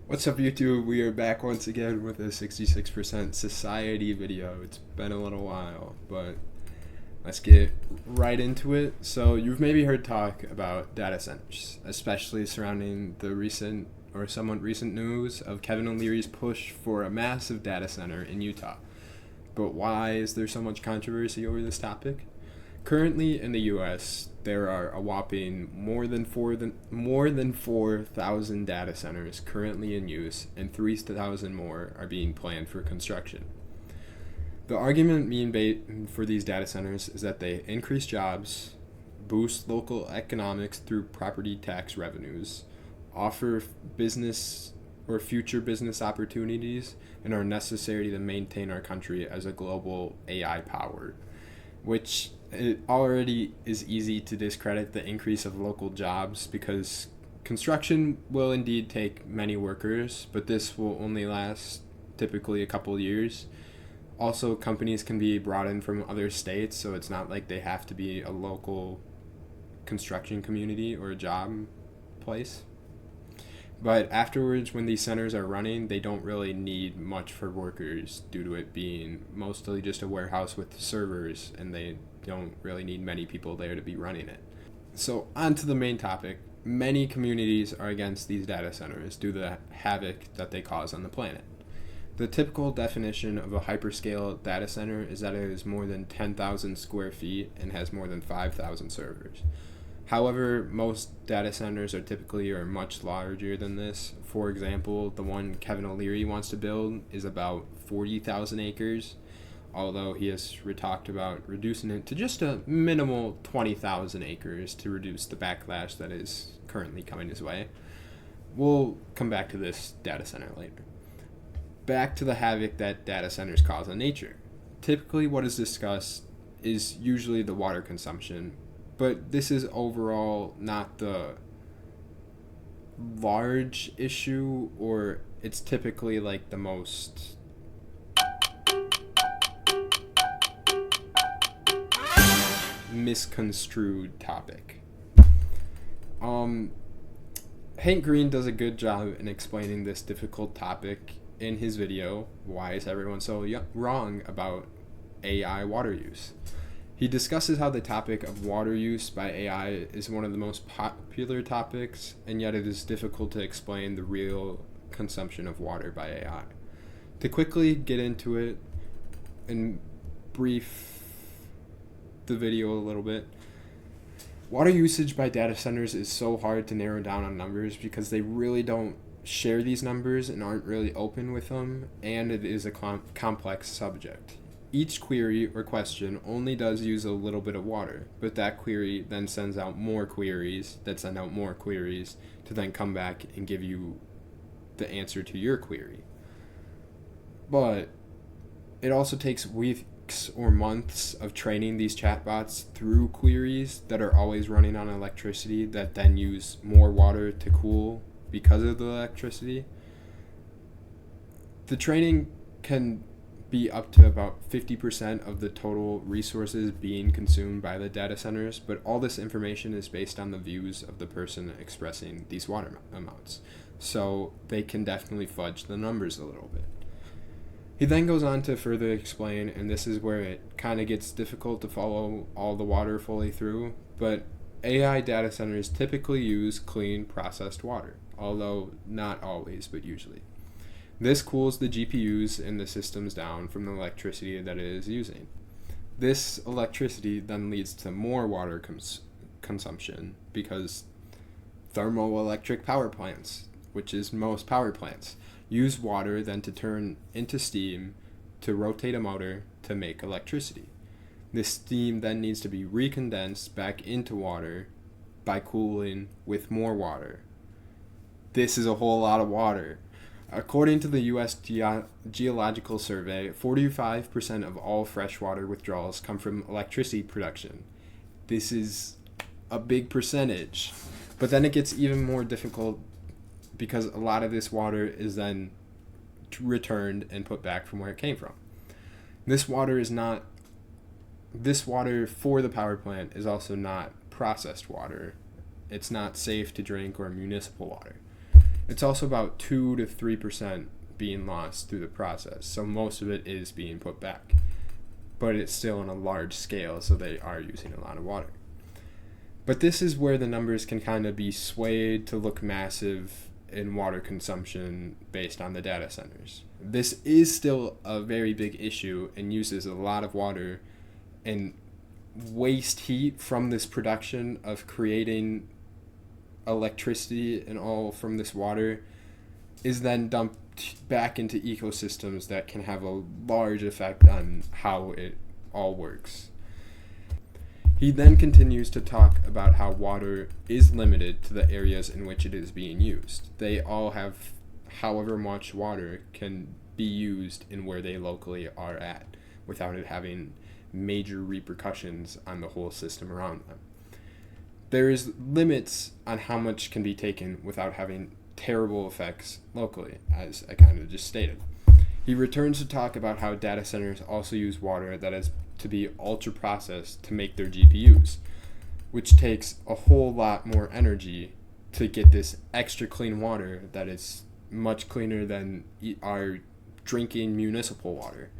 What's up, YouTube? We are back once again with a 66% society video. It's been a little while, but let's get right into it. So, you've maybe heard talk about data centers, especially surrounding the recent or somewhat recent news of Kevin O'Leary's push for a massive data center in Utah. But why is there so much controversy over this topic? Currently in the U.S., there are a whopping more than 4,000 data centers currently in use, and 3,000 more are being planned for construction. The argument being made for these data centers is that they increase jobs, boost local economics through property tax revenues, offer business or future business opportunities, and are necessary to maintain our country as a global AI power, which it already is easy to discredit the increase of local jobs because construction will indeed take many workers, but this will only last typically a couple years. Also, companies can be brought in from other states, so it's not like they have to be a local construction community or a job place. But afterwards, when these centers are running, they don't really need much for workers due to it being mostly just a warehouse with servers, and they don't really need many people there to be running it. So, on to the main topic. Many communities are against these data centers due to the havoc that they cause on the planet. The typical definition of a hyperscale data center is that it is more than 10,000 square feet and has more than 5,000 servers. However, most data centers are much larger than this. For example, the one Kevin O'Leary wants to build is about 40,000 acres, although he has talked about reducing it to just a minimal 20,000 acres to reduce the backlash that is currently coming his way. We'll come back to this data center later. Back to the havoc that data centers cause on nature. Typically, what is discussed is usually the water consumption, but this is overall not the large issue, or it's typically like the most misconstrued topic. Hank Green does a good job in explaining this difficult topic in his video, Why is Everyone So Wrong About AI Water Use? He discusses how the topic of water use by AI is one of the most popular topics, and yet it is difficult to explain the real consumption of water by AI. To quickly get into it and brief the video a little bit, water usage by data centers is so hard to narrow down on numbers because they really don't share these numbers and aren't really open with them, and it is a complex subject. Each query or question only does use a little bit of water, but that query then sends out more queries that send out more queries to then come back and give you the answer to your query. But it also takes weeks or months of training these chatbots through queries that are always running on electricity that then use more water to cool because of the electricity. The training can be up to about 50% of the total resources being consumed by the data centers, but all this information is based on the views of the person expressing these water amounts. So they can definitely fudge the numbers a little bit. He then goes on to further explain, and this is where it kind of gets difficult to follow all the water fully through, but AI data centers typically use clean processed water, although not always, but usually. This cools the GPUs and the systems down from the electricity that it is using. This electricity then leads to more water consumption because thermoelectric power plants, which is most power plants, use water then to turn into steam to rotate a motor to make electricity. This steam then needs to be recondensed back into water by cooling with more water. This is a whole lot of water. According to the U.S. Geological Survey, 45% of all freshwater withdrawals come from electricity production. This is a big percentage. But then it gets even more difficult because a lot of this water is then returned and put back from where it came from. This water for the power plant is also not processed water. It's not safe to drink or municipal water. It's also about 2 to 3% being lost through the process, so most of it is being put back. But it's still on a large scale, so they are using a lot of water. But this is where the numbers can kind of be swayed to look massive in water consumption based on the data centers. This is still a very big issue and uses a lot of water, and waste heat from this production of creating electricity and all from this water is then dumped back into ecosystems that can have a large effect on how it all works. He then continues to talk about how water is limited to the areas in which it is being used. They all have however much water can be used in where they locally are at without it having major repercussions on the whole system around them. There is limits on how much can be taken without having terrible effects locally, as I kind of just stated. He returns to talk about how data centers also use water that is to be ultra processed to make their GPUs, which takes a whole lot more energy to get this extra clean water that is much cleaner than our drinking municipal water.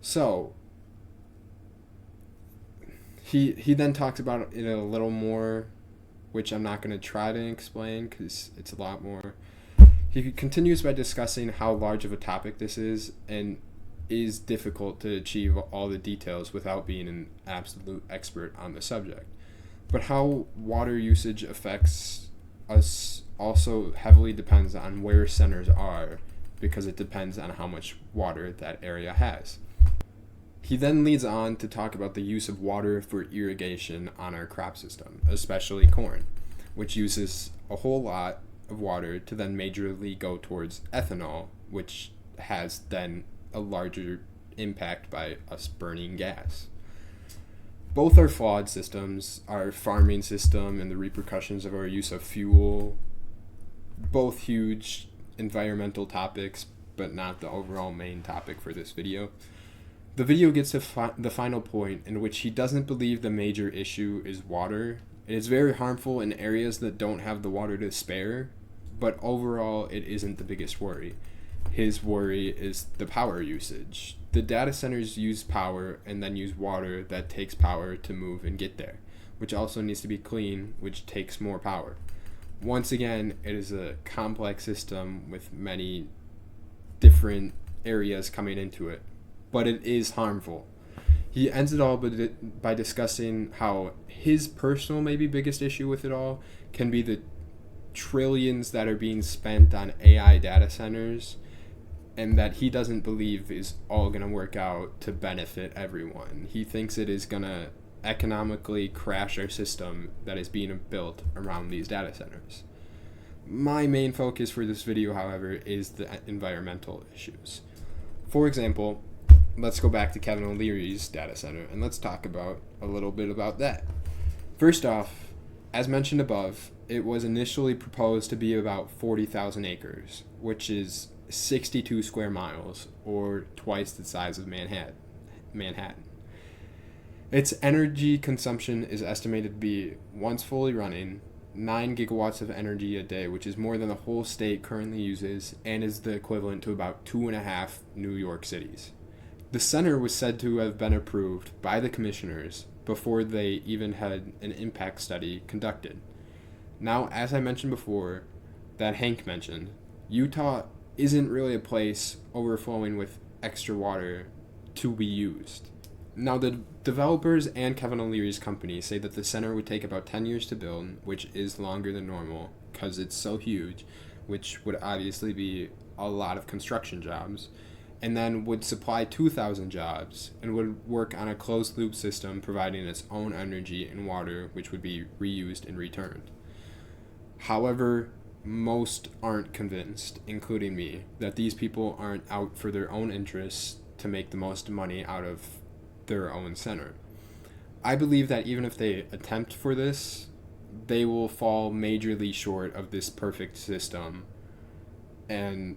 So he then talks about it a little more, which I'm not going to try to explain because it's a lot more. He continues by discussing how large of a topic this is and is difficult to achieve all the details without being an absolute expert on the subject. But how water usage affects us also heavily depends on where centers are, because it depends on how much water that area has. He then leads on to talk about the use of water for irrigation on our crop system, especially corn, which uses a whole lot of water to then majorly go towards ethanol, which has then a larger impact by us burning gas. Both are flawed systems, our farming system and the repercussions of our use of fuel, both huge environmental topics, but not the overall main topic for this video. The video gets to the final point in which he doesn't believe the major issue is water. It is very harmful in areas that don't have the water to spare, but overall it isn't the biggest worry. His worry is the power usage. The data centers use power and then use water that takes power to move and get there, which also needs to be clean, which takes more power. Once again, it is a complex system with many different areas coming into it, but it is harmful. He ends it all by discussing how his personal maybe biggest issue with it all can be the trillions that are being spent on AI data centers, and that he doesn't believe is all going to work out to benefit everyone. He thinks it is going to economically crash our system that is being built around these data centers. My main focus for this video, however, is the environmental issues. For example, let's go back to Kevin O'Leary's data center and let's talk about a little bit about that. First off, as mentioned above, it was initially proposed to be about 40,000 acres, which is 62 square miles, or twice the size of Manhattan. Its energy consumption is estimated to be, once fully running, 9 gigawatts of energy a day, which is more than the whole state currently uses and is the equivalent to about 2.5 New York cities. The center was said to have been approved by the commissioners before they even had an impact study conducted. Now, as I mentioned before, that Hank mentioned, Utah isn't really a place overflowing with extra water to be used. Now, the developers and Kevin O'Leary's company say that the center would take about 10 years to build, which is longer than normal because it's so huge, which would obviously be a lot of construction jobs, and then would supply 2,000 jobs and would work on a closed loop system providing its own energy and water, which would be reused and returned. However, most aren't convinced, including me, that these people aren't out for their own interests to make the most money out of their own center. I believe that even if they attempt for this, they will fall majorly short of this perfect system, and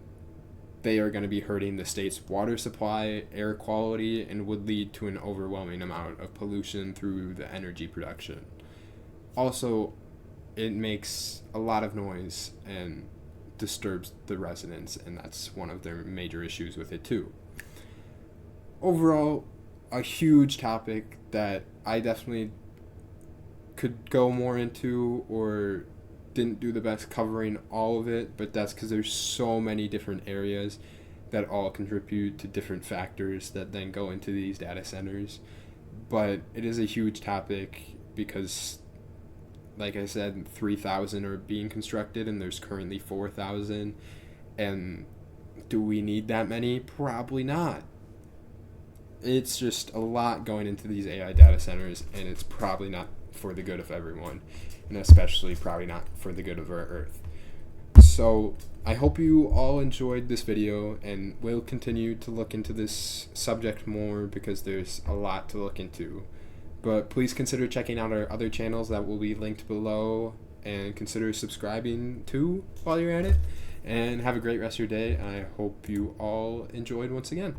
they are going to be hurting the state's water supply, air quality, and would lead to an overwhelming amount of pollution through the energy production. Also, it makes a lot of noise, and disturbs the residents, and that's one of their major issues with it too. Overall, a huge topic that I definitely could go more into, or didn't do the best covering all of it, but that's because there's so many different areas that all contribute to different factors that then go into these data centers. But it is a huge topic because, like I said, 3,000 are being constructed and there's currently 4,000. And do we need that many? Probably not. It's just a lot going into these AI data centers, and it's probably not for the good of everyone, and especially probably not for the good of our Earth. So I hope you all enjoyed this video, and will continue to look into this subject more because there's a lot to look into. But please consider checking out our other channels that will be linked below, and consider subscribing too while you're at it. And have a great rest of your day. I hope you all enjoyed once again.